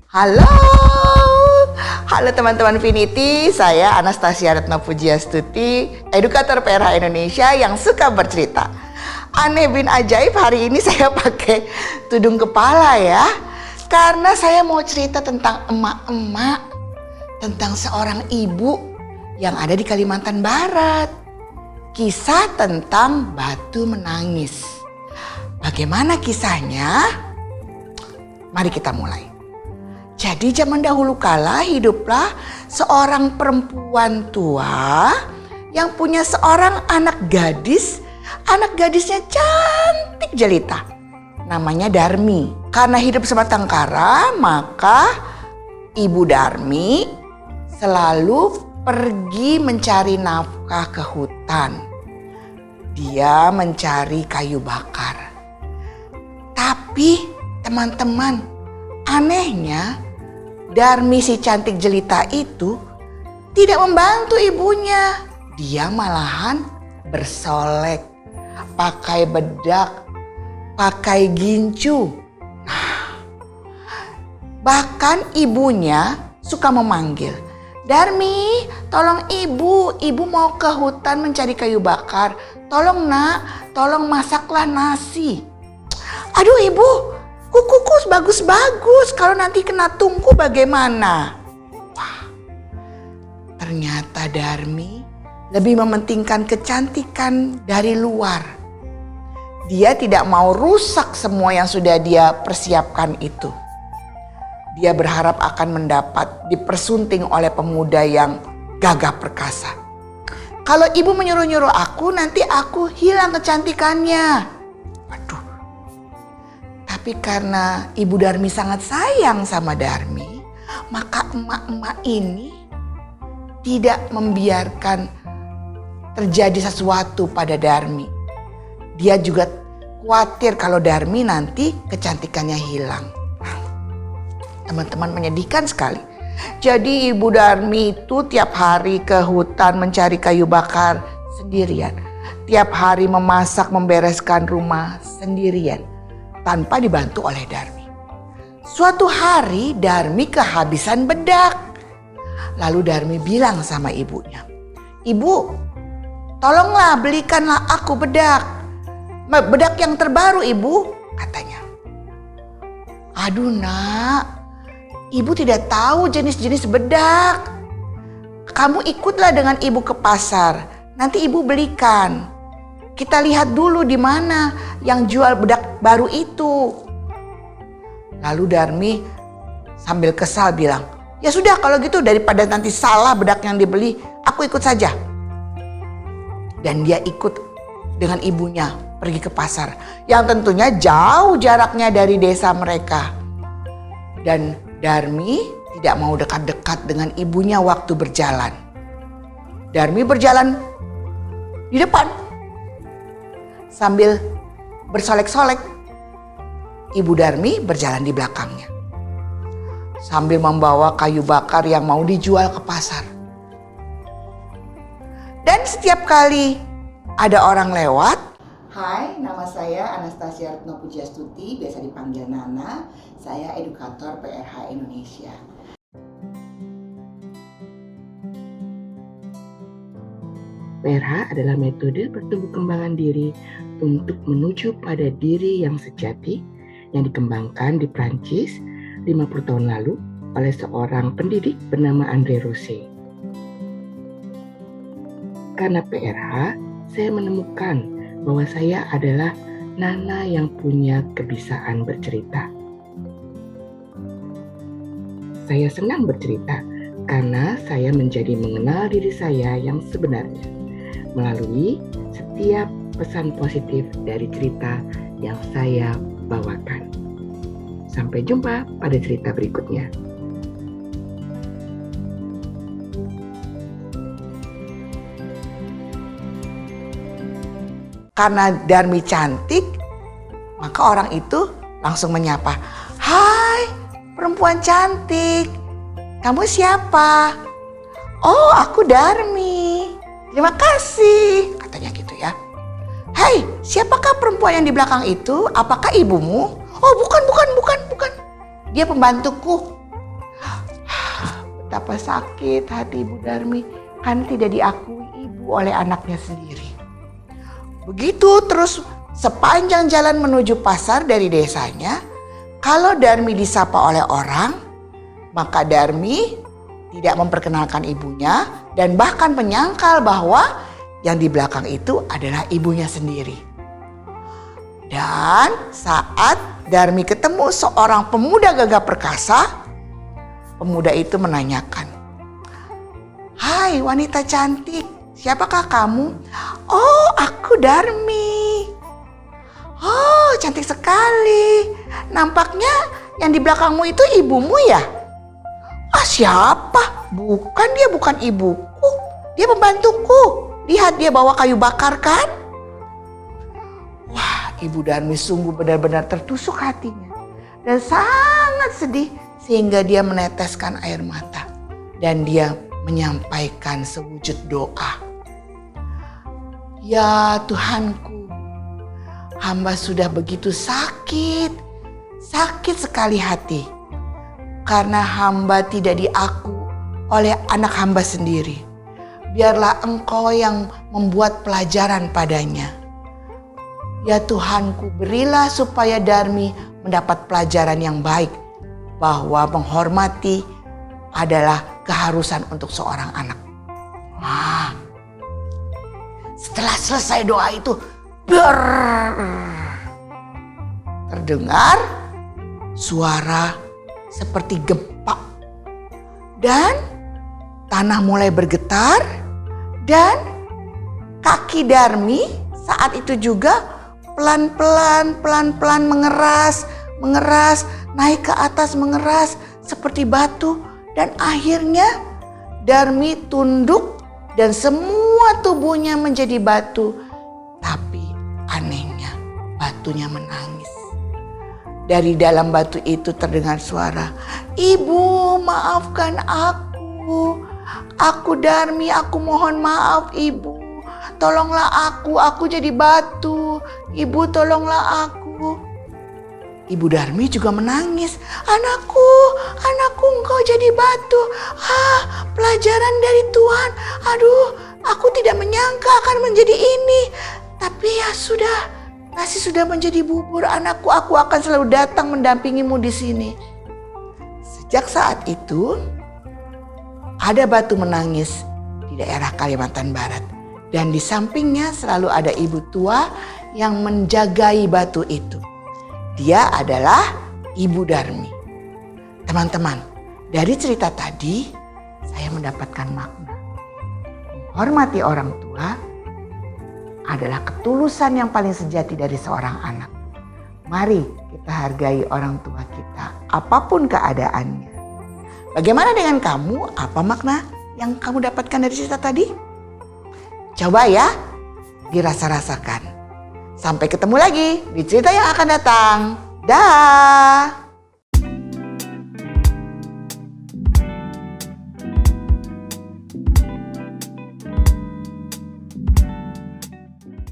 Halo, halo teman-teman Finity, saya Anastasia Retno Pujiastuti, edukator PRH Indonesia yang suka bercerita. Aneh bin ajaib, hari ini saya pakai tudung kepala ya, karena saya mau cerita tentang emak-emak, tentang seorang ibu yang ada di Kalimantan Barat. Kisah tentang batu menangis. Bagaimana kisahnya? Mari kita mulai. Jadi zaman dahulu kala hiduplah seorang perempuan tua yang punya seorang anak gadis. Anak gadisnya cantik jelita. Namanya Darmi. Karena hidup sebatang kara, maka Ibu Darmi selalu pergi mencari nafkah ke hutan. Dia mencari kayu bakar. Tapi teman-teman, anehnya Darmi si cantik jelita itu tidak membantu ibunya. Dia malahan bersolek, pakai bedak, pakai gincu. Nah, bahkan ibunya suka memanggil, "Darmi, tolong ibu mau ke hutan mencari kayu bakar. Tolong nak, tolong masaklah nasi." "Aduh ibu, kukuku bagus-bagus, kalau nanti kena tungku bagaimana?" Wah, ternyata Darmi lebih mementingkan kecantikan dari luar. Dia tidak mau rusak semua yang sudah dia persiapkan itu. Dia berharap akan mendapat dipersunting oleh pemuda yang gagah perkasa. "Kalau ibu menyuruh-nyuruh aku, nanti aku hilang kecantikannya." Waduh. Tapi karena Ibu Darmi sangat sayang sama Darmi, maka emak-emak ini tidak membiarkan terjadi sesuatu pada Darmi. Dia juga khawatir kalau Darmi nanti kecantikannya hilang. Teman-teman, menyedihkan sekali. Jadi Ibu Darmi itu tiap hari ke hutan mencari kayu bakar sendirian. Tiap hari memasak, membereskan rumah sendirian, tanpa dibantu oleh Darmi. Suatu hari Darmi kehabisan bedak. Lalu Darmi bilang sama ibunya, "Ibu, tolonglah belikanlah aku bedak. Bedak yang terbaru ibu," katanya. "Aduh nak, ibu tidak tahu jenis-jenis bedak. Kamu ikutlah dengan ibu ke pasar, nanti ibu belikan. Kita lihat dulu di mana yang jual bedak baru itu." Lalu Darmi sambil kesal bilang, "Ya sudah kalau gitu, daripada nanti salah bedak yang dibeli, aku ikut saja." Dan dia ikut dengan ibunya pergi ke pasar yang tentunya jauh jaraknya dari desa mereka. Dan Darmi tidak mau dekat-dekat dengan ibunya waktu berjalan. Darmi berjalan di depan sambil bersolek-solek. Ibu Darmi berjalan di belakangnya sambil membawa kayu bakar yang mau dijual ke pasar. Dan setiap kali ada orang lewat, "Hai, nama saya Anastasia Retno Pujiastuti, biasa dipanggil Nana. Saya edukator PRH Indonesia." PRH adalah metode pertumbuh kembangan diri untuk menuju pada diri yang sejati yang dikembangkan di Prancis 50 tahun lalu oleh seorang pendidik bernama André Rosset. Karena PRH, saya menemukan bahwa saya adalah Nana yang punya kebiasaan bercerita. Saya senang bercerita karena saya menjadi mengenal diri saya yang sebenarnya melalui setiap pesan positif dari cerita yang saya bawakan. Sampai jumpa pada cerita berikutnya. Karena Darmi cantik, maka orang itu langsung menyapa, "Hai, perempuan cantik. Kamu siapa?" "Oh, aku Darmi. Terima kasih," katanya gitu ya. "Hei, siapakah perempuan yang di belakang itu? Apakah ibumu?" "Oh, bukan. Dia pembantuku." Betapa sakit hati Ibu Darmi kan tidak diakui ibu oleh anaknya sendiri. Begitu terus sepanjang jalan menuju pasar dari desanya, kalau Darmi disapa oleh orang, maka Darmi tidak memperkenalkan ibunya dan bahkan menyangkal bahwa yang di belakang itu adalah ibunya sendiri. Dan saat Darmi ketemu seorang pemuda gagah perkasa, pemuda itu menanyakan, "Hai wanita cantik, siapakah kamu?" "Oh, aku Darmi." "Oh, cantik sekali. Nampaknya yang di belakangmu itu ibumu ya?" "Ah, siapa? Bukan, dia bukan ibuku. Dia pembantuku. Lihat dia bawa kayu bakar kan?" Wah, Ibu Darmi sungguh benar-benar tertusuk hatinya dan sangat sedih sehingga dia meneteskan air mata dan dia menyampaikan sewujud doa. "Ya Tuhanku, hamba sudah begitu sakit sekali hati karena hamba tidak diaku oleh anak hamba sendiri. Biarlah Engkau yang membuat pelajaran padanya. Ya Tuhanku, berilah supaya Darmi mendapat pelajaran yang baik bahwa menghormati adalah keharusan untuk seorang anak." Nah, setelah selesai doa itu, terdengar suara seperti gempa dan tanah mulai bergetar dan kaki Darmi saat itu juga pelan-pelan mengeras, naik ke atas mengeras seperti batu dan akhirnya Darmi tunduk dan semua tubuhnya menjadi batu. Tapi anehnya batunya menangis. Dari dalam batu itu terdengar suara, "Ibu, maafkan aku. Aku Darmi, aku mohon maaf Ibu. Tolonglah aku jadi batu. Ibu tolonglah aku." Ibu Darmi juga menangis. Anakku engkau jadi batu. Pelajaran dari Tuhan. Aduh, aku tidak menyangka akan menjadi ini. Tapi ya sudah, nasi sudah menjadi bubur. Anakku, aku akan selalu datang mendampingimu di sini. Sejak saat itu, ada batu menangis di daerah Kalimantan Barat. Dan di sampingnya selalu ada ibu tua yang menjagai batu itu. Dia adalah Ibu Darmi. Teman-teman, dari cerita tadi saya mendapatkan makna. Menghormati orang tua adalah ketulusan yang paling sejati dari seorang anak. Mari kita hargai orang tua kita, apapun keadaannya. Bagaimana dengan kamu? Apa makna yang kamu dapatkan dari cerita tadi? Coba ya, dirasa-rasakan. Sampai ketemu lagi di cerita yang akan datang. Dah.